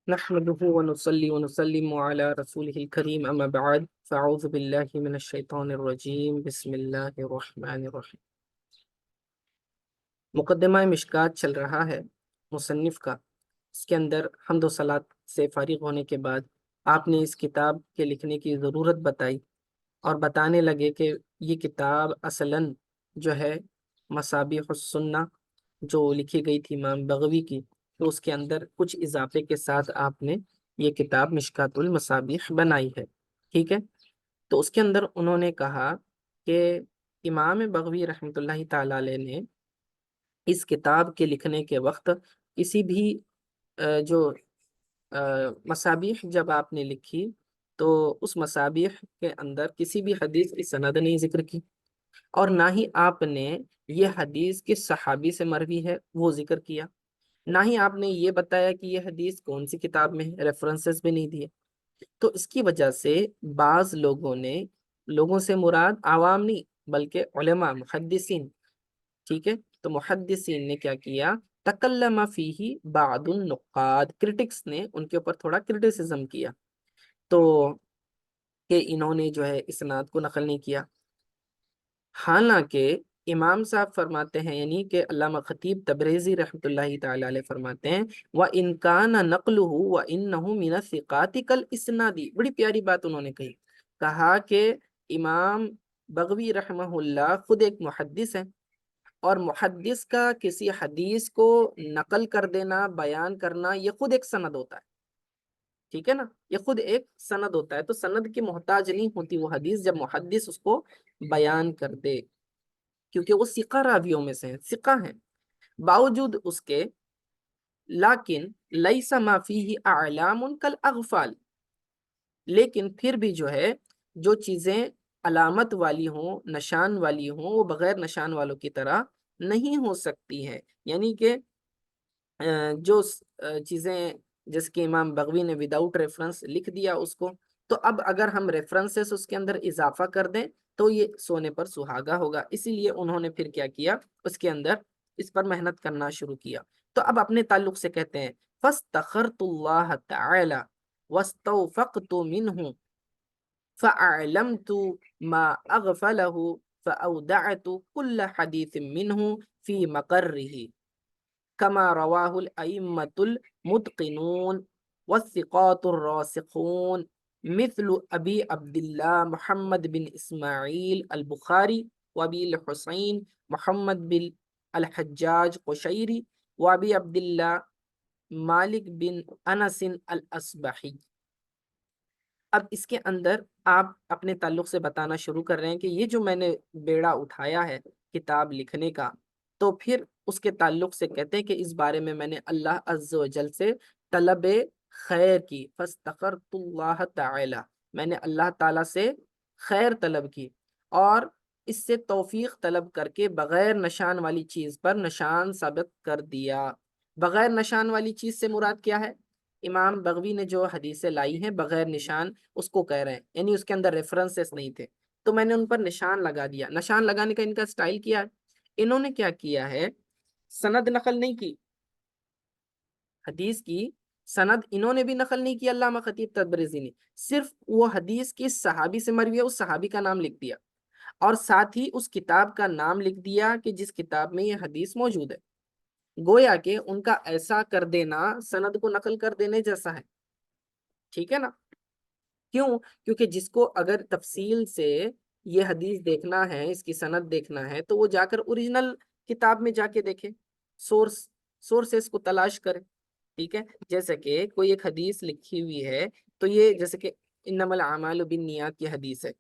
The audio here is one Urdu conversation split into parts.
نحمده ونصلي ونسلم على رسوله الكريم اما بعد فاعوذ بالله من الشیطان الرجیم بسم اللہ الرحمن الرحیم۔ مقدمہ مشکات چل رہا ہے مصنف کا۔ اس کے اندر حمد و صلات سے فارغ ہونے کے بعد آپ نے اس کتاب کے لکھنے کی ضرورت بتائی اور بتانے لگے کہ یہ کتاب اصلاً جو ہے مصابیح السنہ جو لکھی گئی تھی امام بغوی کی، تو اس کے اندر کچھ اضافے کے ساتھ آپ نے یہ کتاب مشکات المصابیح بنائی ہے، ٹھیک ہے؟ تو اس کے اندر انہوں نے کہا کہ امام بغوی رحمۃ اللہ تعالی علیہ نے اس کتاب کے لکھنے کے وقت کسی بھی جو مصابیح جب آپ نے لکھی تو اس مصابیح کے اندر کسی بھی حدیث کی سند نہیں ذکر کی، اور نہ ہی آپ نے یہ حدیث کس صحابی سے مروی ہے وہ ذکر کیا، نہ ہی آپ نے یہ بتایا کہ یہ حدیث کون سی کتاب میں ہے، ریفرنسز بھی نہیں دیے۔ تو اس کی وجہ سے بعض لوگوں سے مراد عوام نہیں بلکہ علماء محدثین، ٹھیک ہے؟ تو محدثین نے کیا کیا، تکلم فیہ بعض النقاد، کرٹکس نے ان کے اوپر تھوڑا کرٹیسزم کیا، تو کہ انہوں نے جو ہے اسناد کو نقل نہیں کیا۔ حالانکہ امام صاحب فرماتے ہیں، یعنی کہ علامہ خطیب تبریزی رحمۃ اللہ تعالی علیہ فرماتے ہیں، وَإِنْ كَانَ نَقْلُهُ وَإِنَّهُ مِنَ الثِّقَاتِ كَالْإِسْنَادِ، بڑی پیاری بات انہوں نے کہی، کہا کہ امام بغوی رحمہ اللہ خود ایک محدث ہیں، اور محدث کا کسی حدیث کو نقل کر دینا، بیان کرنا، یہ خود ایک سند ہوتا ہے، ٹھیک ہے نا؟ یہ خود ایک سند ہوتا ہے، تو سند کی محتاج نہیں ہوتی وہ حدیث جب محدث اس کو بیان کر دے، کیونکہ وہ ثقہ راویوں میں سے ہیں، ثقہ ہیں۔ باوجود اس کے لیکن لیس ما فیہ اعلام کالاغفال، لیکن پھر بھی جو ہے جو چیزیں علامت والی ہوں، نشان والی ہوں، وہ بغیر نشان والوں کی طرح نہیں ہو سکتی ہیں، یعنی کہ جو چیزیں جیسے کہ امام بغوی نے وداؤٹ ریفرنس لکھ دیا اس کو، تو اب اگر ہم ریفرنسز اس کے اندر اضافہ کر دیں تو یہ سونے پر سہاگا ہوگا، اسی لیے انہوں نے پھر کیا کیا، اس کے اندر اس پر محنت کرنا شروع کیا۔ تو اب اپنے تعلق سے کہتے ہیں فاستخرت اللہ تعالی واستوفقت منہ فأعلمت ما اغفله فأودعت كل حديث منه في مقره كما رواه الأئمة المتقنون والثقات الراسخون مثل أبي عبد الله محمد بن إسماعيل البخاري وأبي الحسين محمد بن الحجاج قشيري وأبي عبد الله مالک بن انس الاسبحی۔ اب اس کے اندر آپ اپنے تعلق سے بتانا شروع کر رہے ہیں کہ یہ جو میں نے بیڑا اٹھایا ہے کتاب لکھنے کا، تو پھر اس کے تعلق سے کہتے ہیں کہ اس بارے میں نے اللہ عز و جل سے طلب خیر کی، فاستخرت اللہ تعالی، میں نے اللہ تعالیٰ سے خیر طلب کی، اور اس سے توفیق طلب کر کے بغیر نشان والی چیز پر نشان ثابت کر دیا۔ بغیر نشان والی چیز سے مراد کیا ہے؟ امام بغوی نے جو حدیثیں لائی ہیں بغیر نشان، اس کو کہہ رہے ہیں، یعنی اس کے اندر ریفرنسز نہیں تھے، تو میں نے ان پر نشان لگا دیا۔ نشان لگانے کا ان کا سٹائل کیا ہے، انہوں نے کیا کیا ہے، سند نقل نہیں کی، حدیث کی سند انہوں نے بھی نقل نہیں کی، علامہ خطیب تبریزی نے، صرف وہ حدیث کی صحابی سے مروی ہے، اس صحابی کا نام لکھ دیا، اور ساتھ ہی اس کتاب کا نام لکھ دیا کہ جس کتاب میں یہ حدیث موجود ہے، گویا کہ ان کا ایسا کر دینا سند کو نقل کر دینے جیسا ہے، ٹھیک ہے نا؟ کیوں؟ کیونکہ جس کو اگر تفصیل سے یہ حدیث دیکھنا ہے، اس کی سند دیکھنا ہے، تو وہ جا کر اوریجنل کتاب میں جا کے دیکھے، سورسز کو تلاش کرے، ٹھیک ہے؟ جیسے کہ کوئی ایک حدیث لکھی ہوئی ہے، تو یہ جیسے کہ انما الاعمال بالنیات کی حدیث ہے،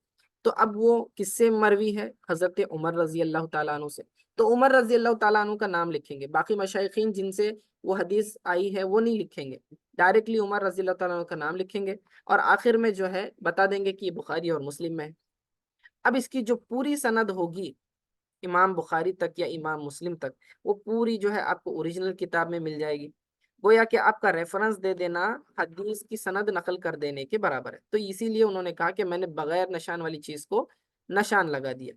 تو اب وہ کس سے مروی ہے؟ حضرت عمر رضی اللہ تعالیٰ عنہ سے، تو عمر رضی اللہ تعالیٰ عنہ کا نام لکھیں گے، باقی مشائخین جن سے وہ حدیث آئی ہے وہ نہیں لکھیں گے، ڈائریکٹلی عمر رضی اللہ تعالیٰ عنہ کا نام لکھیں گے، اور آخر میں جو ہے بتا دیں گے کہ یہ بخاری اور مسلم میں ہے۔ اب اس کی جو پوری سند ہوگی امام بخاری تک یا امام مسلم تک، وہ پوری جو ہے آپ کو اوریجنل کتاب میں مل جائے گی، گویا کہ آپ کا ریفرنس دے دینا حدیث کی سند نقل کر دینے کے برابر ہے۔ تو اسی لیے انہوں نے کہا کہ میں نے بغیر نشان والی چیز کو نشان لگا دیا۔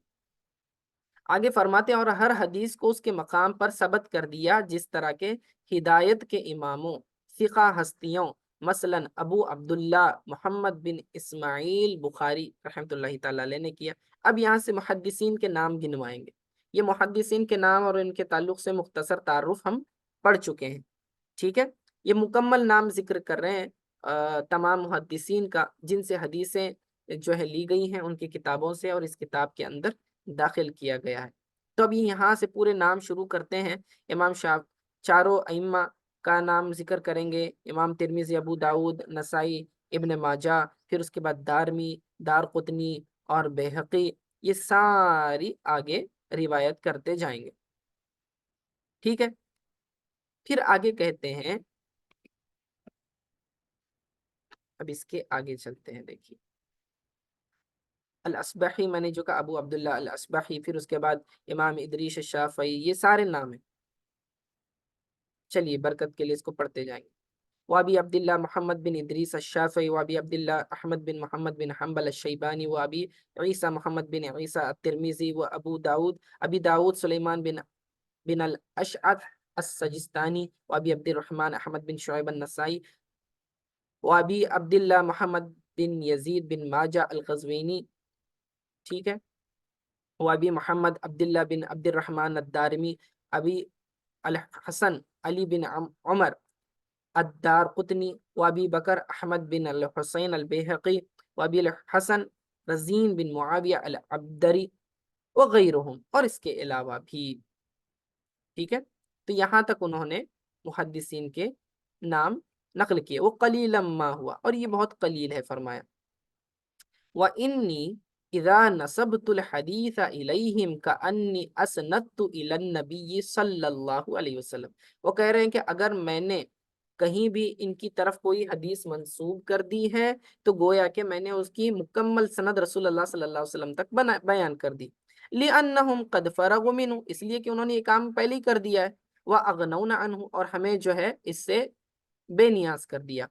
آگے فرماتے ہیں اور ہر حدیث کو اس کے مقام پر ثبت کر دیا، جس طرح کے ہدایت کے اماموں، ثقہ ہستیوں مثلاً ابو عبداللہ محمد بن اسماعیل بخاری رحمۃ اللہ تعالی علیہ نے کیا۔ اب یہاں سے محدثین کے نام گنوائیں گے۔ یہ محدثین کے نام اور ان کے تعلق سے مختصر تعارف ہم پڑھ چکے ہیں، ٹھیک ہے۔ یہ مکمل نام ذکر کر رہے ہیں تمام محدثین کا جن سے حدیثیں جو ہے لی گئی ہیں ان کی کتابوں سے اور اس کتاب کے اندر داخل کیا گیا ہے۔ تو ابھی یہاں سے پورے نام شروع کرتے ہیں۔ امام چاروں ائمہ کا نام ذکر کریں گے، امام ترمذی، ابو داؤد، نسائی، ابن ماجہ، پھر اس کے بعد دارمی، دارقطنی اور بیہقی، یہ ساری آگے روایت کرتے جائیں گے، ٹھیک ہے۔ پھر آگے کہتے ہیں، اب اس کے آگے چلتے ہیں، دیکھیے الاصبحی، میں نے جو کہا ابو عبداللہ الاصبحی، پھر اس کے بعد امام ادریس الشافعی، یہ سارے نام ہیں۔ چلیے برکت کے لیے اس کو پڑھتے جائیں گے۔ وابی عبداللہ محمد بن ادریس الشافعی، وابی عبداللہ احمد بن محمد بن حنبل الشیبانی، وابی عیسیٰ محمد بن عیسیٰ الترمذی، و ابو داود، ابی داود سلیمان بن الاشعث السجستانی، وابی عبد الرحمن احمد بن شعیب النسائی، وابی عبداللہ محمد بن یزید بن ماجہ القزوینی، ٹھیک ہے۔ وابی محمد عبداللہ بن عبد الرحمن الدارمی، ابی الحسن علی بن عمر الدارقطنی، وابی بکر احمد بن الحسین البیہقی، وابی الحسن رزین بن معاویہ العبدری وغیرہم، اور اس کے علاوہ بھی، ٹھیک ہے۔ تو یہاں تک انہوں نے محدثین کے نام نقل کیے۔ وہ قلیلا ما ہوا، اور یہ بہت قلیل ہے، فرمایا وَإِنِّي إِذَا نَسَبْتُ الْحَدِيثَ إِلَيْهِمْ كَأَنِّي أَسْنَدْتُ إِلَى النَّبِيِّ صلی اللہ علیہ وسلم۔ وہ کہہ رہے ہیں کہ اگر میں نے کہیں بھی ان کی طرف کوئی حدیث منسوب کر دی ہے تو گویا کہ میں نے اس کی مکمل سند رسول اللہ صلی اللہ علیہ وسلم تک بیان کر دی۔ لِأَنَّهُمْ قَدْ فَرَغُوا مِنْهُ، اس لیے کہ انہوں نے یہ کام پہلے ہی کر دیا ہے، وَأَغْنَوْنَ عَنْهُ، اور ہمیں جو ہے اس سے بے نیاز کر دیا۔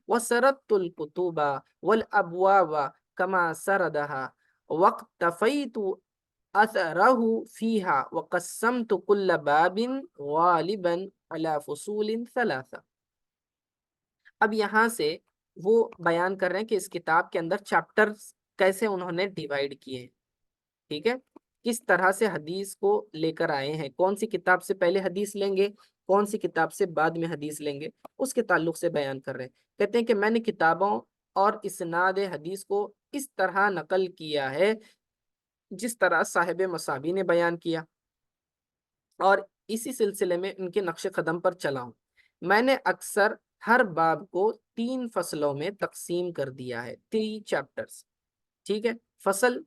وَسَرَدْتُ الْكُتُوبَ وَالْأَبْوَابَ كَمَا سَرَدَهَا وَاقْتَفَيْتُ أَثَرَهُ فِيهَا وَقَسَّمْتُ كُلَّ بَابٍ غَالِبًا عَلَى فُصُولٍ ثَلَاثَةٍ۔ اب یہاں سے وہ بیان کر رہے ہیں کہ اس کتاب کے اندر چیپٹر کیسے انہوں نے ڈیوائیڈ کیے ہیں، ٹھیک ہے، کس طرح سے حدیث کو لے کر آئے ہیں، کون سی کتاب سے پہلے حدیث لیں گے، کون سی کتاب سے بعد میں حدیث لیں گے، اس کے تعلق سے بیان کر رہے ہیں۔ کہتے ہیں کہ میں نے کتابوں اور اسناد حدیث کو اس طرح نقل کیا ہے جس طرح صاحب مصابی نے بیان کیا، اور اسی سلسلے میں ان کے نقش قدم پر چلا ہوں۔ میں نے اکثر ہر باب کو 3 فصلوں میں تقسیم کر دیا ہے، 3 چیپٹرز، ٹھیک ہے۔ فصل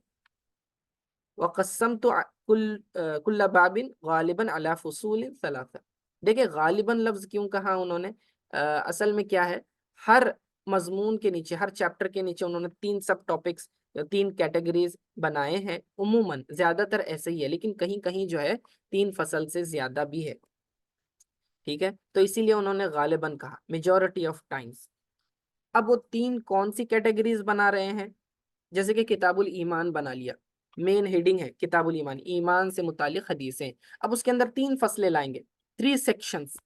وقسمت کل باب غالباً علی فصول ثلاثہ۔ دیکھیں غالباً لفظ کیوں کہا انہوں نے، اصل میں کیا ہے، ہر مضمون کے نیچے، ہر چیپٹر کے نیچے انہوں نے 3 سب ٹاپکس، 3 کیٹیگریز بنائے ہیں۔ عموماً زیادہ تر ایسے ہی ہے، لیکن کہیں کہیں جو ہے 3 فصل سے زیادہ بھی ہے، ٹھیک ہے۔ تو اسی لیے انہوں نے غالباً کہا، میجورٹی آف ٹائمز۔ اب وہ 3 کون سی کیٹیگریز بنا رہے ہیں، جیسے کہ کتاب الایمان بنا لیا، مین ہیڈنگ ہے کتاب الایمان، ایمان سے متعلق حدیثیں۔ اب اس کے اندر 3 فصلیں لائیں گے، 3 سیکشنز،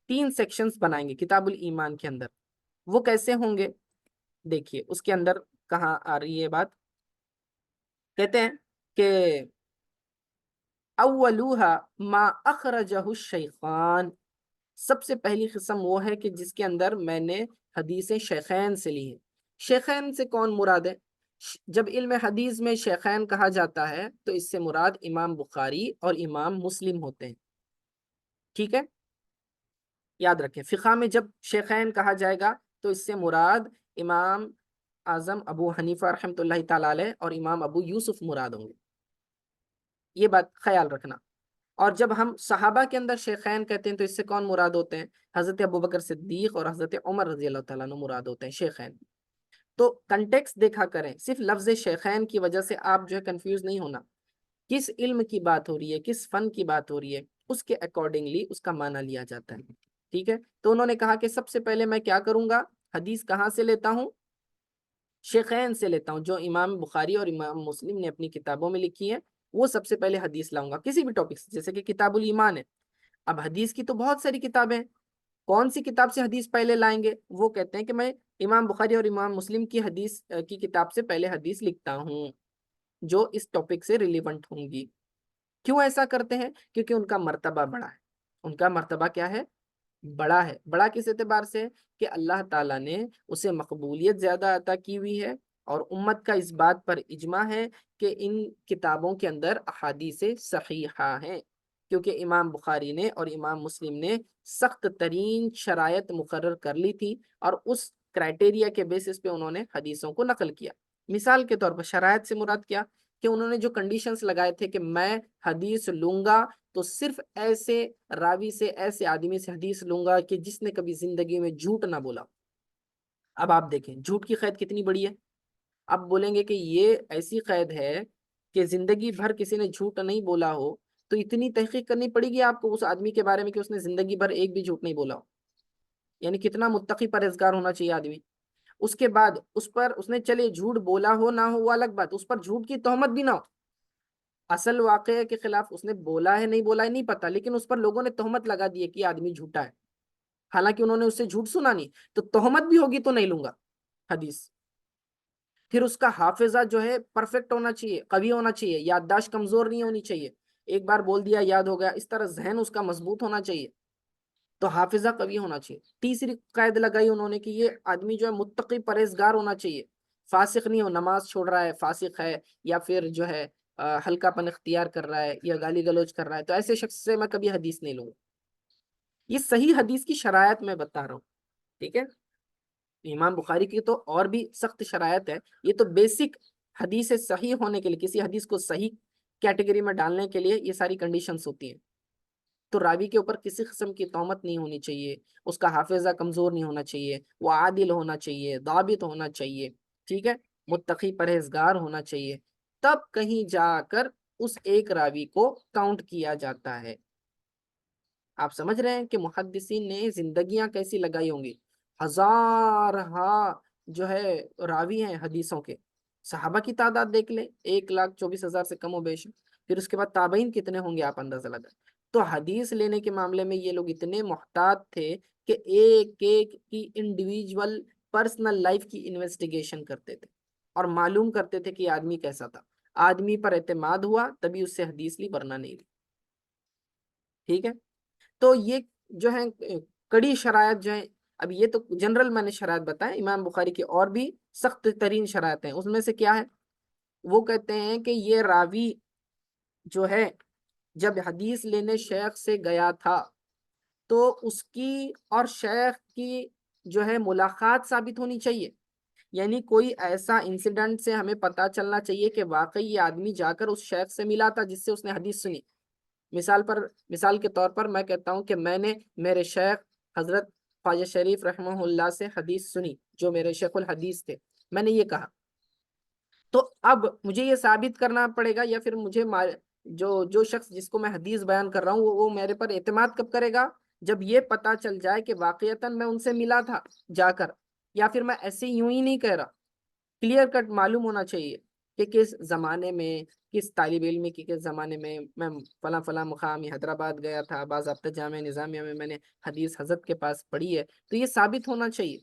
3 سیکشنز بنائیں گے کتاب الایمان کے اندر۔ وہ کیسے ہوں گے، دیکھیے اس کے اندر کہاں آ رہی ہے بات، کہتے ہیں کہ اولوہا ما اخرجہ الشیخان، سب سے پہلی قسم وہ ہے کہ جس کے اندر میں نے حدیثیں شیخین سے لی ہیں۔ شیخین سے کون مراد ہے؟ جب علم حدیث میں شیخین کہا جاتا ہے تو اس سے مراد امام بخاری اور امام مسلم ہوتے ہیں، ٹھیک ہے، یاد رکھیں۔ فقہ میں جب شیخین کہا جائے گا تو اس سے مراد امام اعظم ابو حنیفہ رحمۃ اللہ تعالی علیہ اور امام ابو یوسف مراد ہوں گے، یہ بات خیال رکھنا۔ اور جب ہم صحابہ کے اندر شیخین کہتے ہیں تو اس سے کون مراد ہوتے ہیں؟ حضرت ابوبکر صدیق اور حضرت عمر رضی اللہ تعالیٰ عنہ مراد ہوتے ہیں شیخین۔ تو کنٹیکس دیکھا کریں، صرف لفظ شیخین کی وجہ سے آپ جو ہے کنفیوز نہیں ہونا، کس علم کی بات ہو رہی ہے، کس فن کی بات ہو رہی ہے، اس کے اکارڈنگلی اس کا معنی لیا جاتا ہے، ٹھیک ہے۔ تو انہوں نے کہا کہ سب سے پہلے میں کیا کروں گا، حدیث کہاں سے لیتا ہوں؟ شیخین سے لیتا ہوں، جو امام بخاری اور امام مسلم نے اپنی کتابوں میں لکھی ہے، وہ سب سے پہلے حدیث لاؤں گا کسی بھی ٹاپک سے، جیسے کہ کتاب الایمان ہے۔ اب حدیث کی تو بہت ساری کتابیں ہیں، کون سی کتاب سے حدیث پہلے لائیں گے؟ وہ کہتے ہیں کہ میں امام بخاری اور امام مسلم کی حدیث کی کتاب سے پہلے حدیث لکھتا ہوں جو اس ٹاپک سے ریلیونٹ ہوں گی۔ کیوں ایسا کرتے ہیں؟ کیونکہ ان کا مرتبہ بڑا ہے۔ ان کا مرتبہ کیا ہے؟ بڑا ہے۔ بڑا کس اعتبار سے؟ کہ اللہ تعالیٰ نے اسے مقبولیت زیادہ عطا کی ہوئی ہے، اور امت کا اس بات پر اجماع ہے کہ ان کتابوں کے اندر احادیث صحیحہ ہیں، کیونکہ امام بخاری نے اور امام مسلم نے سخت ترین شرائط مقرر کر لی تھی، اور اس کرائٹیریا کے بیسس پہ انہوں نے حدیثوں کو نقل کیا۔ مثال کے طور پر شرائط سے مراد کیا؟ کہ انہوں نے جو کنڈیشنز لگائے تھے کہ میں حدیث لوں گا تو صرف ایسے راوی سے، ایسے آدمی سے حدیث لوں گا کہ جس نے کبھی زندگی میں جھوٹ نہ بولا۔ اب آپ دیکھیں جھوٹ کی قید کتنی بڑی ہے۔ اب بولیں گے کہ یہ ایسی قید ہے کہ زندگی بھر کسی نے جھوٹ نہیں بولا ہو، تو اتنی تحقیق کرنی پڑے گی آپ کو اس آدمی کے بارے میں کہ اس نے زندگی بھر ایک بھی جھوٹ نہیں بولا ہو۔ یعنی کتنا متقی پرہیزگار ہونا چاہیے آدمی۔ اس کے بعد اس پر اس نے چلے جھوٹ بولا ہو نہ ہو وہ الگ بات، اس پر جھوٹ کی تہمت بھی نہ ہو، اصل واقعے کے خلاف اس نے بولا ہے نہیں بولا ہے نہیں پتا، لیکن اس پر لوگوں نے تہمت لگا دی ہے کہ یہ آدمی جھوٹا ہے، حالانکہ انہوں نے اس سے جھوٹ سنا نہیں، تو تہمت بھی ہوگی تو نہیں لوں گا حدیث۔ پھر اس کا حافظہ جو ہے پرفیکٹ ہونا چاہیے، قوی ہونا چاہیے، یادداشت کمزور نہیں ہونی چاہیے، ایک بار بول دیا یاد ہو گیا، اس طرح ذہن اس کا مضبوط ہونا چاہیے، تو حافظہ قوی ہونا چاہیے۔ تیسری قید لگائی انہوں نے کہ یہ آدمی جو ہے متقی پرہیزگار ہونا چاہیے، فاسق نہیں ہو، نماز چھوڑ رہا ہے فاسق ہے، یا پھر جو ہے ہلکا پن اختیار کر رہا ہے یا گالی گلوچ کر رہا ہے، تو ایسے شخص سے میں کبھی حدیث نہیں لوں گا۔ یہ صحیح حدیث کی شرائط میں بتا رہا ہوں، ٹھیک ہے؟ امام بخاری کی تو اور بھی سخت شرائط ہے، یہ تو بیسک حدیث صحیح ہونے کے لیے، کسی حدیث کو صحیح کیٹیگری میں ڈالنے کے لیے یہ ساری کنڈیشنز ہوتی ہیں۔ تو راوی کے اوپر کسی قسم کی تہمت نہیں ہونی چاہیے، اس کا حافظہ کمزور نہیں ہونا چاہیے، وہ عادل ہونا چاہیے، ضابط ہونا چاہیے، ٹھیک ہے، متقی پرہیزگار ہونا چاہیے، تب کہیں جا کر اس ایک راوی کو کاؤنٹ کیا جاتا ہے۔ آپ سمجھ رہے ہیں کہ محدثین نے زندگیاں کیسی لگائی ہوں گی؟ ہزارہا جو ہے راوی ہیں حدیثوں کے، صحابہ کی تعداد دیکھ لیں 1,24,000 سے کم و بیش، پھر اس کے بعد تابعین کتنے ہوں گے آپ اندازہ لگائیں۔ تو حدیث لینے کے معاملے میں یہ لوگ اتنے محتاط تھے کہ ایک ایک کی انڈیویجول پرسنل لائف کی انویسٹیگیشن کرتے تھے اور معلوم کرتے تھے کہ یہ آدمی کیسا تھا، آدمی پر اعتماد ہوا تبھی اس سے حدیث لی ورنہ نہیں لی، ٹھیک ہے؟ تو یہ جو ہے کڑی شرائط جو ہے، اب یہ تو جنرل میں نے شرائط بتائیں، امام بخاری کی اور بھی سخت ترین شرائط ہیں، اس میں سے کیا ہے؟ وہ کہتے ہیں کہ یہ راوی جو ہے جب حدیث لینے شیخ سے گیا تھا تو اس کی اور شیخ کی جو ہے ملاقات ثابت ہونی چاہیے، یعنی کوئی ایسا انسیڈنٹ سے ہمیں پتا چلنا چاہیے کہ واقعی یہ آدمی جا کر اس شیخ سے ملا تھا جس سے اس نے حدیث سنی۔ مثال کے طور پر میں کہتا ہوں کہ میں نے میرے شیخ حضرت خواجہ شریف رحمہ اللہ سے حدیث سنی، جو میرے شیخ الحدیث تھے، میں نے یہ کہا، تو اب مجھے یہ ثابت کرنا پڑے گا، یا پھر مجھے جو شخص جس کو میں حدیث بیان کر رہا ہوں وہ میرے پر اعتماد کب کرے گا؟ جب یہ پتا چل جائے کہ واقعتاً میں ان سے ملا تھا جا کر، یا پھر میں ایسے یوں ہی نہیں کہہ رہا، کلیئر کٹ معلوم ہونا چاہیے کہ کس زمانے میں، کس طالب علم کی کس زمانے میں فلاں فلاں مقام حیدرآباد گیا تھا، باضابطہ جامعہ نظامیہ میں نے حدیث حضرت کے پاس پڑھی ہے، تو یہ ثابت ہونا چاہیے،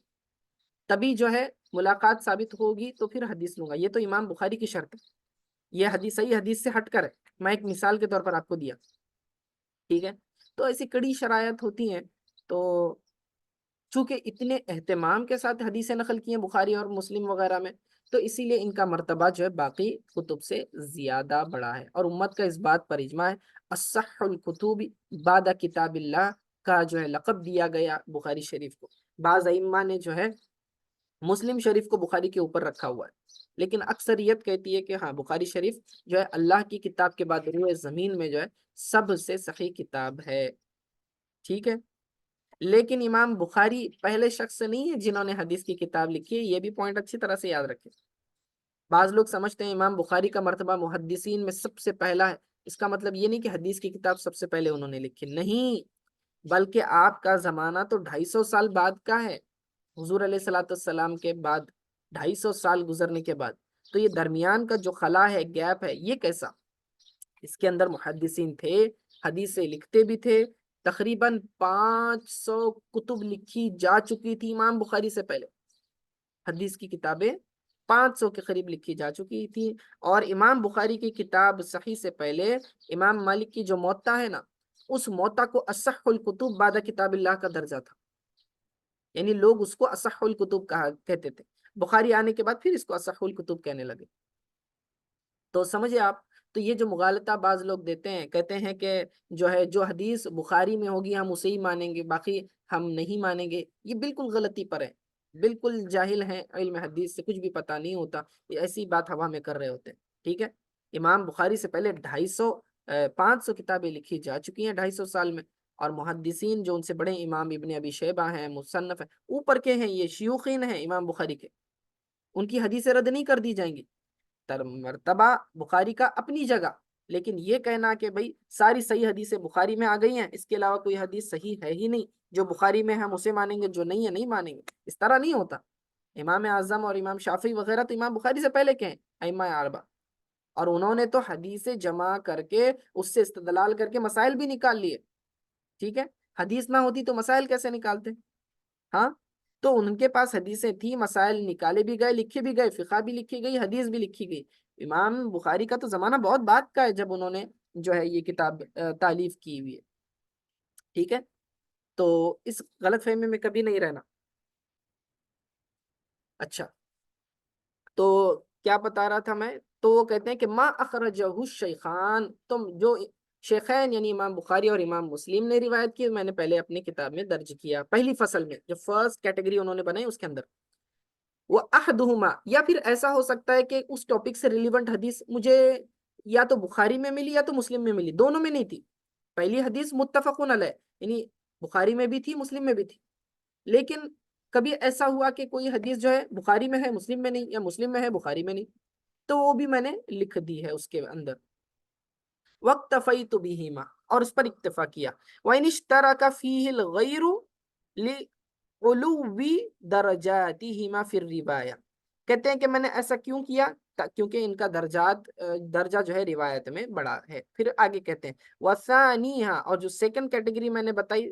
تبھی جو ہے ملاقات ثابت ہوگی تو پھر حدیث لوں گا۔ یہ تو امام بخاری کی شرط ہے، یہ حدیث صحیح حدیث سے ہٹ کر ہے، میں ایک مثال کے طور پر آپ کو دیا، ٹھیک ہے؟ تو ایسی کڑی شرائط ہوتی ہیں، تو چونکہ اتنے اہتمام کے ساتھ حدیثیں نقل کی ہیں بخاری اور مسلم وغیرہ میں، تو اسی لیے ان کا مرتبہ جو ہے باقی کتب سے زیادہ بڑا ہے، اور امت کا اس بات پر اجماع ہے۔ اصح الکتب بعد کتاب اللہ کا جو ہے لقب دیا گیا بخاری شریف کو، بعض ائمہ نے جو ہے مسلم شریف کو بخاری کے اوپر رکھا ہوا ہے، لیکن اکثریت کہتی ہے کہ ہاں بخاری شریف جو ہے اللہ کی کتاب کے بعد روئے زمین میں جو ہے سب سے صحیح کتاب ہے، ٹھیک ہے؟ لیکن امام بخاری پہلے شخص نہیں ہے جنہوں نے حدیث کی کتاب لکھی ہے، یہ بھی پوائنٹ اچھی طرح سے یاد رکھیں۔ بعض لوگ سمجھتے ہیں امام بخاری کا مرتبہ محدثین میں سب سے پہلا ہے، اس کا مطلب یہ نہیں کہ حدیث کی کتاب سب سے پہلے انہوں نے لکھی، نہیں، بلکہ آپ کا زمانہ تو 250 سال بعد کا ہے، حضور علیہ الصلوۃ والسلام کے بعد 250 سال گزرنے کے بعد، تو یہ درمیان کا جو خلا ہے، گیپ ہے، یہ کیسا؟ اس کے اندر محدثین تھے، حدیثیں لکھتے بھی تھے، تقریباً 500 کتب لکھی جا چکی تھی امام بخاری سے پہلے، حدیث کی کتابیں 500 کے قریب لکھی جا چکی تھی، اور امام بخاری کی کتاب صحیح سے پہلے امام مالک کی جو موطا ہے نا، اس موطا کو اصح الکتب بعد کتاب اللہ کا درجہ تھا، یعنی لوگ اس کو اصح الکتب کہتے تھے، بخاری آنے کے بعد پھر اس کو اصح الکتب کہنے لگے۔ تو سمجھے آپ، تو یہ جو مغالطہ بعض لوگ دیتے ہیں، کہتے ہیں کہ جو ہے جو حدیث بخاری میں ہوگی ہم اسے ہی مانیں گے، باقی ہم نہیں مانیں گے، یہ بالکل غلطی پر ہے، بالکل جاہل ہیں، علم حدیث سے کچھ بھی پتہ نہیں ہوتا، یہ ایسی بات ہوا میں کر رہے ہوتے ہیں، ٹھیک ہے۔ امام بخاری سے پہلے 500 کتابیں لکھی جا چکی ہیں 250 سال میں، اور محدثین جو ان سے بڑے امام ابن ابی شیبہ ہیں، مصنف ہیں، اوپر کے ہیں، یہ شیوخین ہیں امام بخاری کے، ان کی حدیثیں رد نہیں کر دی جائیں گی، مرتبہ بخاری کا اپنی جگہ، لیکن یہ کہنا کہ بھئی ساری صحیح حدیثیں بخاری میں آ گئی ہیں، اس کے علاوہ کوئی حدیث صحیح ہے ہی نہیں، جو بخاری میں ہم اسے مانیں گے، جو نہیں ہے نہیں مانیں گے، اس طرح نہیں ہوتا۔ امام اعظم اور امام شافعی وغیرہ تو امام بخاری سے پہلے کے ہیں، ائمہ اربعہ، اور انہوں نے تو حدیثیں جمع کر کے اس سے استدلال کر کے مسائل بھی نکال لیے، ٹھیک ہے۔ حدیث نہ ہوتی تو مسائل کیسے نکالتے؟ ہاں، تو ان کے پاس حدیثیں تھی، مسائل نکالے بھی گئے، لکھے بھی گئے، فقہ بھی لکھی گئی، حدیث بھی لکھی گئی۔ امام بخاری کا تو زمانہ بہت بعد کا ہے جب انہوں نے جو ہے یہ کتاب تالیف کی ہوئی ہے، ٹھیک ہے۔ تو اس غلط فہمی میں کبھی نہیں رہنا۔ اچھا، تو کیا بتا رہا تھا میں؟ تو وہ کہتے ہیں کہ ما اخرجہ الشیخان، تم جو شیخین یعنی امام بخاری اور امام مسلم نے روایت کی، میں نے پہلے اپنی کتاب میں درج کیا، پہلی فصل میں جو فرسٹ کیٹیگری انہوں نے بنائی اس کے اندر، وہ احدہما، یا پھر ایسا ہو سکتا ہے کہ اس ٹاپک سے ریلیونٹ حدیث مجھے یا تو بخاری میں ملی یا تو مسلم میں ملی، دونوں میں نہیں تھی۔ پہلی حدیث متفقن علیہ، یعنی بخاری میں بھی تھی مسلم میں بھی تھی، لیکن کبھی ایسا ہوا کہ کوئی حدیث جو ہے بخاری میں ہے مسلم میں نہیں، یا مسلم میں ہے بخاری میں نہیں، تو وہ بھی میں نے لکھ دی ہے اس کے اندر۔ وَاقْتَفَيْتُ بِهِمَا، اور اس پر اکتفا کیا۔ وَإِنِ اشْتَرَكَ فِيهِ الْغَيْرُ لِعُلُوِّ دَرَجَاتِهِمَا فِي الرِّوَايَةِ، کہتے ہیں کہ میں نے ایسا کیوں کیا؟ کیونکہ ان کا درجہ جو ہے روایت میں بڑا ہے۔ پھر آگے کہتے ہیں وَثَانِيهَا، اور جو سیکنڈ کیٹیگری میں نے بتائی،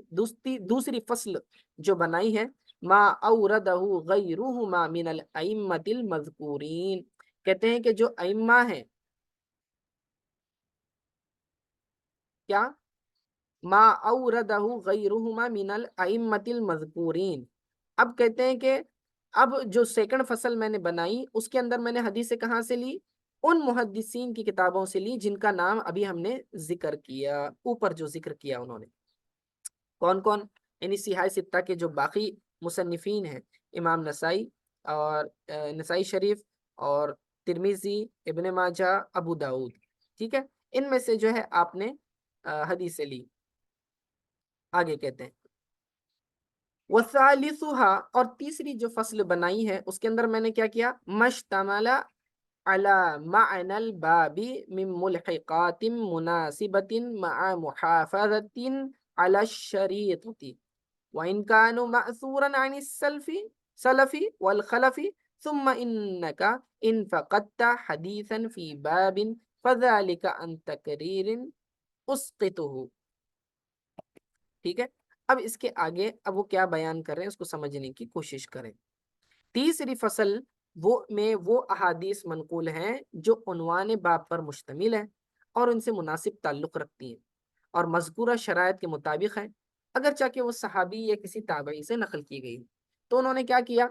دوسری فصل جو بنائی ہے، ما اوردہ غیرہما من الائمۃ المذکورین، کہتے ہیں کہ جو ائمہ ہیں، کیا؟ ما اوردہ غیرہما من الائمۃ المذکورین، اب کہتے ہیں کہ اب جو سیکنڈ فصل میں نے بنائی اس کے اندر میں نے حدیثیں کہاں سے لی؟ ان محدثین کی کتابوں سے لی جن کا نام ابھی ہم نے ذکر کیا، اوپر جو ذکر کیا انہوں نے، کون کون؟ یعنی سیاہ ستہ کے جو باقی مصنفین ہیں، امام نسائی اور نسائی شریف اور ترمذی، ابن ماجہ، ابو داؤد، ٹھیک ہے، ان میں سے جو ہے آپ نے حدیثیں لی۔ آگے کہتے ہیں وَثَالِثُهَا، اور تیسری جو فصل بنائی ہے اس کے اندر میں نے کیا کیا؟ مَشْتَمَلَ عَلَى مَعْنَى الْبَابِ مِن مُلْحِقَاتٍ مُنَاسِبَةٍ مَعَ مُحَافَظَةٍ عَلَى الشَّرِيطَةِ وَإِنْ كَانُوا مَأْثُورًا عَنِ السَّلَفِ وَالْخَلَفِ ثُمَّ إِنَّكَ إِنْ فَقَدْتَ حَدِيثًا فِي بَابٍ فَذَلِكَ عَنْ تَقْرِيرٍ أُسْقِطُهُ، ٹھیک ہے۔ اب اس کے آگے اب وہ کیا بیان کر رہے ہیں اس کو سمجھنے کی کوشش کریں۔ تیسری فصل وہ احادیث منقول ہیں جو عنوان باب پر مشتمل ہیں اور ان سے مناسب تعلق رکھتی ہیں اور مذکورہ شرائط کے مطابق ہیں، اگرچہ کہ وہ صحابی یا کسی تابعی سے نقل کی گئی۔ تو انہوں نے کیا کیا؟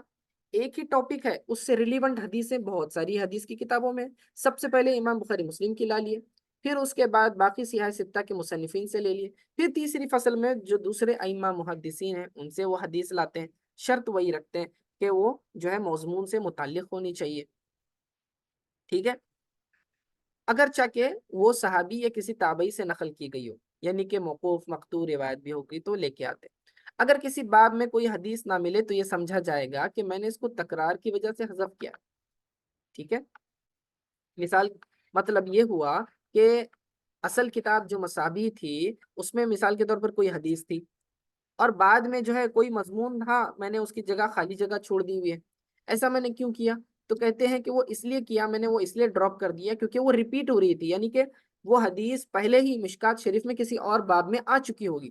ایک ہی ٹاپک ہے، اس سے ریلیونٹ حدیثیں بہت ساری حدیث کی کتابوں میں، سب سے پہلے امام بخاری مسلم کی لا لیے، پھر اس کے بعد باقی سیاہ ستہ کے مصنفین سے لے لیے، پھر تیسری فصل میں جو دوسرے ائمہ محدثین ہیں ان سے وہ حدیث لاتے ہیں، شرط وہی رکھتے ہیں کہ وہ جو ہے مضمون سے متعلق ہونی چاہیے، ٹھیک ہے، اگرچہ کہ وہ صحابی یا کسی تابعی سے نقل کی گئی ہو، یعنی کہ موقوف مقطوع روایت بھی ہوگی تو لے کے آتے۔ اگر کسی باب میں کوئی حدیث نہ ملے تو یہ سمجھا جائے گا کہ میں نے اس کو تکرار کی وجہ سے حذف کیا، ٹھیک ہے۔ مثال مطلب یہ ہوا کہ اصل کتاب جو مصابیح تھی اس میں مثال کے طور پر کوئی حدیث تھی، اور بعد میں جو ہے کوئی مضمون تھا، میں نے اس کی جگہ خالی جگہ چھوڑ دی ہوئی ہے، ایسا میں نے کیوں کیا؟ تو کہتے ہیں کہ وہ اس لیے کیا، میں نے وہ اس لیے ڈراپ کر دیا کیونکہ وہ ریپیٹ ہو رہی تھی، یعنی کہ وہ حدیث پہلے ہی مشکات شریف میں کسی اور باب میں آ چکی ہوگی،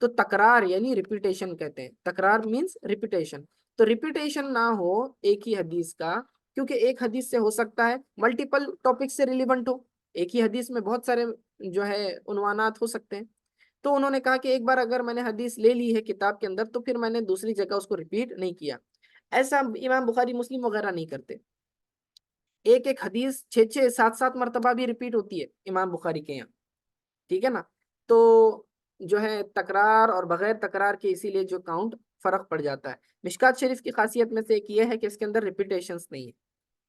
تو تکرار یعنی ریپیٹیشن کہتے ہیں، تکرار مینس ریپیٹیشن، تو ریپیٹیشن نہ ہو ایک ہی حدیث کا، کیونکہ ایک حدیث سے ہو سکتا ہے ملٹیپل ٹاپک سے ریلیونٹ ہو، ایک ہی حدیث میں بہت سارے جو ہے عنوانات ہو سکتے ہیں، تو انہوں نے کہا کہ ایک بار اگر میں نے حدیث لے لی ہے کتاب کے اندر تو پھر میں نے دوسری جگہ اس کو ریپیٹ نہیں کیا۔ ایسا امام بخاری مسلم وغیرہ نہیں کرتے، ایک ایک حدیث 6 7 مرتبہ بھی ریپیٹ ہوتی ہے امام بخاری کے یہاں، ٹھیک ہے نا، تو جو ہے تکرار اور بغیر تکرار کے اسی لیے جو کاؤنٹ فرق پڑ جاتا ہے۔ مشکات شریف کی خاصیت میں سے ایک یہ ہے کہ اس کے اندر ریپیٹیشنز نہیں ہے،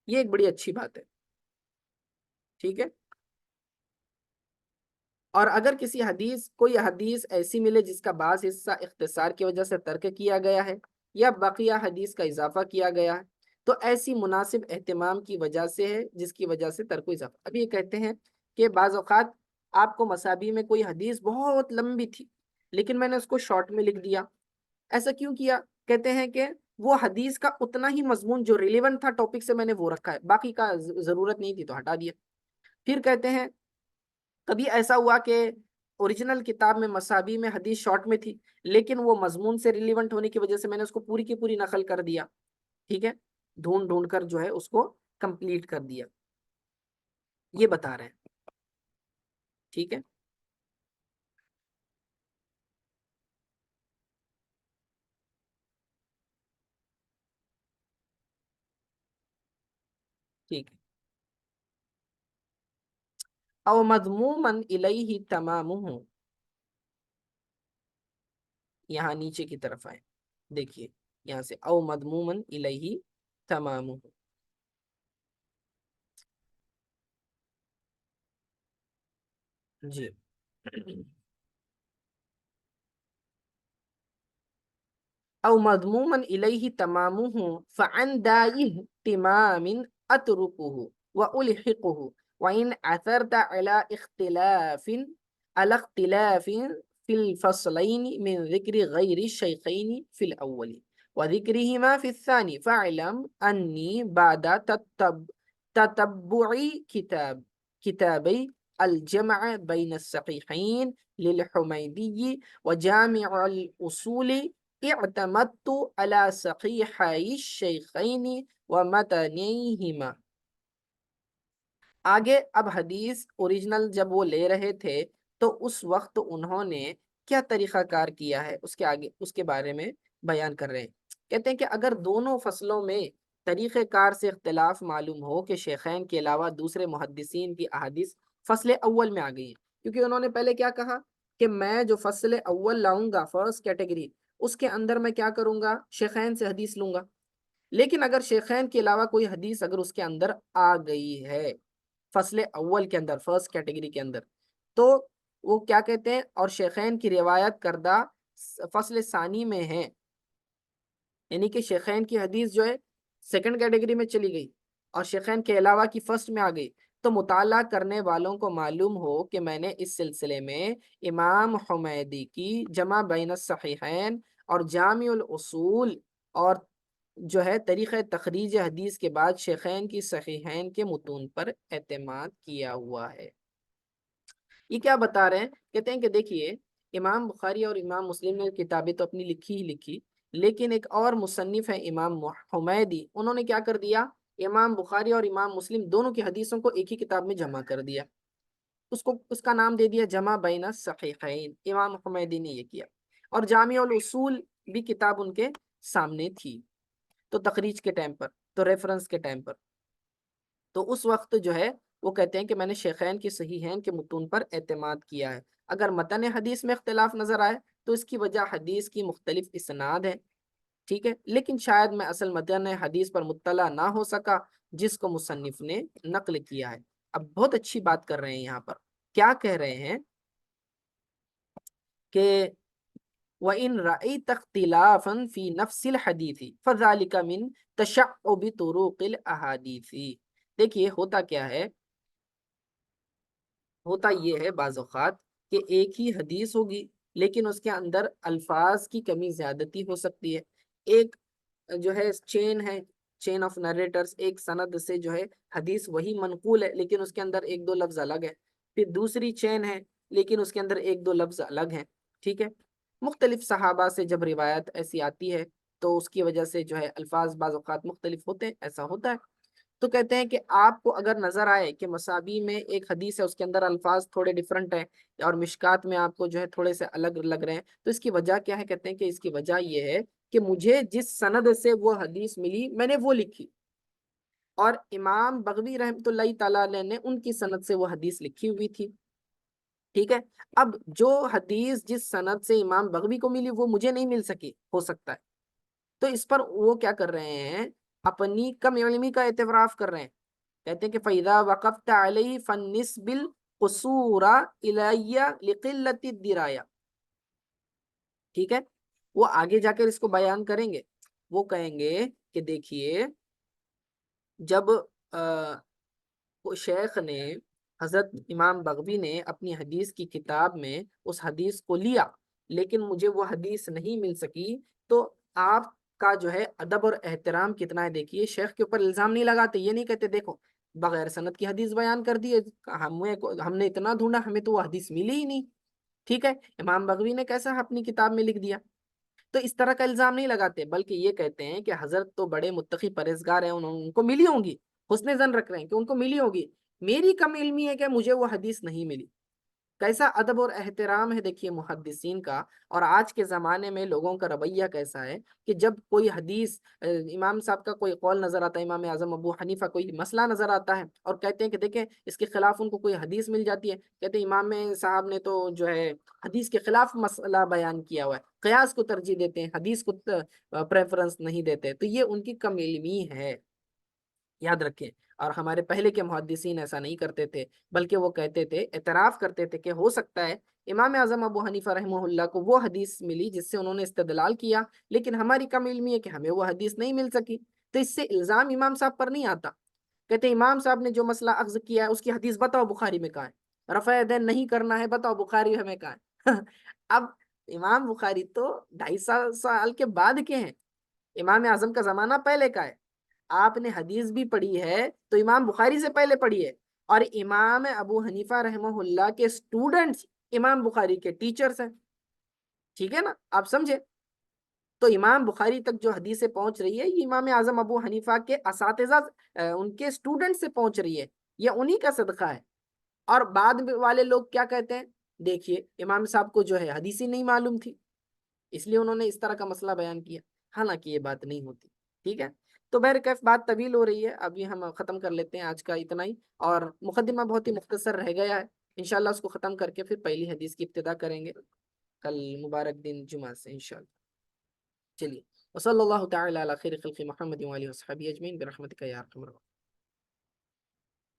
یہ ایک بڑی اچھی بات ہے، ٹھیک ہے۔ اور اگر کسی حدیث کوئی حدیث ایسی ملے جس کا بعض حصہ اختصار کی وجہ سے ترک کیا گیا ہے یا بقیہ حدیث کا اضافہ کیا گیا ہے، تو ایسی مناسب اہتمام کی وجہ سے ہے جس کی وجہ سے ترک و اضافہ۔ اب یہ کہتے ہیں کہ بعض اوقات آپ کو مسابی میں کوئی حدیث بہت لمبی تھی لیکن میں نے اس کو شارٹ میں لکھ دیا، ایسا کیوں کیا؟ کہتے ہیں کہ وہ حدیث کا اتنا ہی مضمون جو ریلیونٹ تھا ٹاپک سے میں نے وہ رکھا ہے، باقی کا ضرورت نہیں تھی تو ہٹا دیا۔ پھر کہتے ہیں کبھی ایسا ہوا کہ اوریجنل کتاب میں مسابی میں حدیث شارٹ میں تھی لیکن وہ مضمون سے ریلیونٹ ہونے کی وجہ سے میں نے اس کو پوری کی پوری نقل کر دیا، ٹھیک ہے، ڈھونڈ ڈھونڈ کر جو ہے اس کو کمپلیٹ کر دیا، یہ بتا رہے ہیں، ٹھیک ہے۔ ٹھیک ہے، او مضموما الیہ تمامہ، یہاں نیچے کی طرف آئے، دیکھیے یہاں سے او مضموما الیہ تمامہ، جی او مضموما الیہ تمامہ فعن دائی اہتمام اترکہ والحقہ وان عثرت على اختلاف في الفصلين من ذكر غير الشيخين في الأول وذكرهما في الثاني فاعلم أني بعد تتبع كتابي الجمع بين الصحيحين للحميدي وجامع الأصول اعتمدت على صحيحي الشيخين ومتنيهما۔ آگے اب حدیث اوریجنل جب وہ لے رہے تھے تو اس وقت انہوں نے کیا طریقہ کار کیا ہے اس کے آگے اس کے بارے میں بیان کر رہے ہیں۔ کہتے ہیں کہ اگر دونوں فصلوں میں طریقہ کار سے اختلاف معلوم ہو کہ شیخین کے علاوہ دوسرے محدثین کی احادیث فصل اول میں آ گئی ہیں، کیونکہ انہوں نے پہلے کیا کہا کہ میں جو فصل اول لاؤں گا فرسٹ کیٹیگری اس کے اندر میں کیا کروں گا، شیخین سے حدیث لوں گا، لیکن اگر شیخین کے علاوہ کوئی حدیث اگر اس کے اندر آ گئی ہے فصل اول کے اندر فرسٹ کیٹیگری کے اندر تو وہ کیا کہتے ہیں، اور شیخین کی روایت کردہ فصل ثانی میں ہے، یعنی کہ شیخین کی حدیث جو ہے سیکنڈ کیٹیگری میں چلی گئی اور شیخین کے علاوہ کی فرسٹ میں آ گئی، تو مطالعہ کرنے والوں کو معلوم ہو کہ میں نے اس سلسلے میں امام حمیدی کی جمع بین الصحیحین اور جامع الاصول اور جو ہے طریقہ تخریج حدیث کے بعد شیخین کی صحیحین کے متون پر اعتماد کیا ہوا ہے۔ یہ کیا بتا رہے ہیں؟ کہتے ہیں کہ دیکھیے امام بخاری اور امام مسلم نے کتابیں تو اپنی لکھی ہی لکھی، لیکن ایک اور مصنف ہے امام حمیدی، انہوں نے کیا کر دیا، امام بخاری اور امام مسلم دونوں کی حدیثوں کو ایک ہی کتاب میں جمع کر دیا، اس کا نام دے دیا جمع بین الصحیحین، امام حمیدی نے یہ کیا، اور جامع الاصول بھی کتاب ان کے سامنے تھی، تو تخریج کے ٹائم پر، تو ریفرنس کے ٹائم پر، تو اس وقت جو ہے وہ کہتے ہیں کہ میں نے شیخین کی صحیحین کے متون پر اعتماد کیا ہے۔ اگر متن حدیث میں اختلاف نظر آئے تو اس کی وجہ حدیث کی مختلف اسناد ہے، ٹھیک ہے، لیکن شاید میں اصل متن حدیث پر مطلع نہ ہو سکا جس کو مصنف نے نقل کیا ہے۔ اب بہت اچھی بات کر رہے ہیں یہاں پر، کیا کہہ رہے ہیں کہ وَإِن رَأَيْتَ اخْتِلَافًا فِي نَفْسِ الْحَدِيثِ فَذَلِكَ مِن تَشَعُّبِ طُرُقِ الْأَحَادِيثِ۔ دیکھیے ہوتا کیا ہے، ہوتا یہ ہے بعض اوقات کہ ایک ہی حدیث ہوگی لیکن اس کے اندر الفاظ کی کمی زیادتی ہو سکتی ہے، ایک جو ہے چین ہے، چین آف نریٹرز، ایک سند سے جو ہے حدیث وہی منقول ہے لیکن اس کے اندر ایک دو لفظ الگ ہے، پھر دوسری چین ہے لیکن اس کے اندر ایک دو لفظ الگ ہیں، ٹھیک ہے، مختلف صحابہ سے جب روایت ایسی آتی ہے تو اس کی وجہ سے جو ہے الفاظ بعض اوقات مختلف ہوتے ہیں، ایسا ہوتا ہے۔ تو کہتے ہیں کہ آپ کو اگر نظر آئے کہ مساوی میں ایک حدیث ہے، اس کے اندر الفاظ تھوڑے ڈیفرنٹ ہیں، اور مشکات میں آپ کو جو ہے تھوڑے سے الگ لگ رہے ہیں، تو اس کی وجہ کیا ہے؟ کہتے ہیں کہ اس کی وجہ یہ ہے کہ مجھے جس سند سے وہ حدیث ملی میں نے وہ لکھی، اور امام بغوی رحمۃ اللہ تعالیٰ علیہ نے ان کی سند سے وہ حدیث لکھی ہوئی تھی۔ ٹھیک ہے، اب جو حدیث جس سند سے امام بغوی کو ملی وہ مجھے نہیں مل سکی، ہو سکتا ہے، تو اس پر وہ کیا کر رہے ہیں؟ اپنی کم علمی کا اعتراف کر رہے ہیں۔ کہتے ہیں کہ فَإِذَا وَقَفْتَ عَلَيْهِ فَالنِّسْبِ الْقُصُورَ إِلَيَّ لِقِلَّةِ الدِّرَایَةِ۔ ٹھیک ہے، وہ آگے جا کر اس کو بیان کریں گے، وہ کہیں گے کہ دیکھیے جب شیخ نے، حضرت امام بغوی نے اپنی حدیث کی کتاب میں اس حدیث کو لیا لیکن مجھے وہ حدیث نہیں مل سکی، تو آپ کا جو ہے ادب اور احترام کتنا ہے۔ دیکھیے شیخ کے اوپر الزام نہیں لگاتے، یہ نہیں کہتے دیکھو بغیر سند کی حدیث بیان کر دی ہے، ہم نے اتنا ڈھونڈا ہمیں تو وہ حدیث ملی ہی نہیں۔ ٹھیک ہے، امام بغوی نے کیسا اپنی کتاب میں لکھ دیا؟ تو اس طرح کا الزام نہیں لگاتے، بلکہ یہ کہتے ہیں کہ حضرت تو بڑے متقی پرہیزگار ہیں، ان کو ملی ہوں گی، حسن ظن رکھ رہے ہیں کہ ان کو ملی ہوگی، میری کم علمی ہے کہ مجھے وہ حدیث نہیں ملی۔ کیسا ادب اور احترام ہے دیکھیے محدثین کا۔ اور آج کے زمانے میں لوگوں کا رویہ کیسا ہے کہ جب کوئی حدیث امام صاحب کا کوئی قول نظر آتا ہے، امام اعظم ابو حنیفہ کوئی مسئلہ نظر آتا ہے اور کہتے ہیں کہ دیکھیں اس کے خلاف ان کو کوئی حدیث مل جاتی ہے، کہتے ہیں امام صاحب نے تو جو ہے حدیث کے خلاف مسئلہ بیان کیا ہوا ہے، قیاس کو ترجیح دیتے ہیں، حدیث کو پریفرنس نہیں دیتے، تو یہ ان کی کم علمی ہے، یاد رکھیں۔ اور ہمارے پہلے کے محدثین ایسا نہیں کرتے تھے، بلکہ وہ کہتے تھے، اعتراف کرتے تھے کہ ہو سکتا ہے امام اعظم ابو حنیفہ رحمہ اللہ کو وہ حدیث ملی جس سے انہوں نے استدلال کیا، لیکن ہماری کم علمی ہے کہ ہمیں وہ حدیث نہیں مل سکی۔ تو اس سے الزام امام صاحب پر نہیں آتا، کہتے ہیں امام صاحب نے جو مسئلہ اخذ کیا ہے اس کی حدیث بتاؤ بخاری میں کہاں ہے، رفع یدین نہیں کرنا ہے بتاؤ بخاری ہمیں کہاں ہے۔ اب امام بخاری تو 250 سال کے بعد کے ہیں، امام اعظم کا زمانہ پہلے کا ہے، آپ نے حدیث بھی پڑھی ہے تو امام بخاری سے پہلے پڑھی ہے، اور امام ابو حنیفہ رحمہ اللہ کے سٹوڈنٹس امام بخاری کے ٹیچرز ہیں، ٹھیک ہے نا، آپ سمجھے؟ تو امام بخاری تک جو حدیثیں پہنچ رہی ہے یہ امام اعظم ابو حنیفہ کے اساتذہ ان کے سٹوڈنٹ سے پہنچ رہی ہے، یہ انہی کا صدقہ ہے۔ اور بعد والے لوگ کیا کہتے ہیں؟ دیکھیے امام صاحب کو جو ہے حدیث ہی نہیں معلوم تھی، اس لیے انہوں نے اس طرح کا مسئلہ بیان کیا، حالانکہ یہ بات نہیں ہوتی۔ ٹھیک ہے، تو بہرکیف بات طویل ہو رہی ہے، ابھی ہم ختم کر لیتے ہیں آج کا اتنا ہی، اور مقدمہ بہت ہی مختصر رہ گیا ہے، انشاءاللہ اس کو ختم کر کے پھر پہلی حدیث کی ابتدا کریں گے کل مبارک دن جمعہ سے انشاءاللہ۔ چلیے، وصلی اللہ تعالی علی خیر خلق محمد و آلہ وصحبہ اجمعین برحمتک یا ارحم الراحمین۔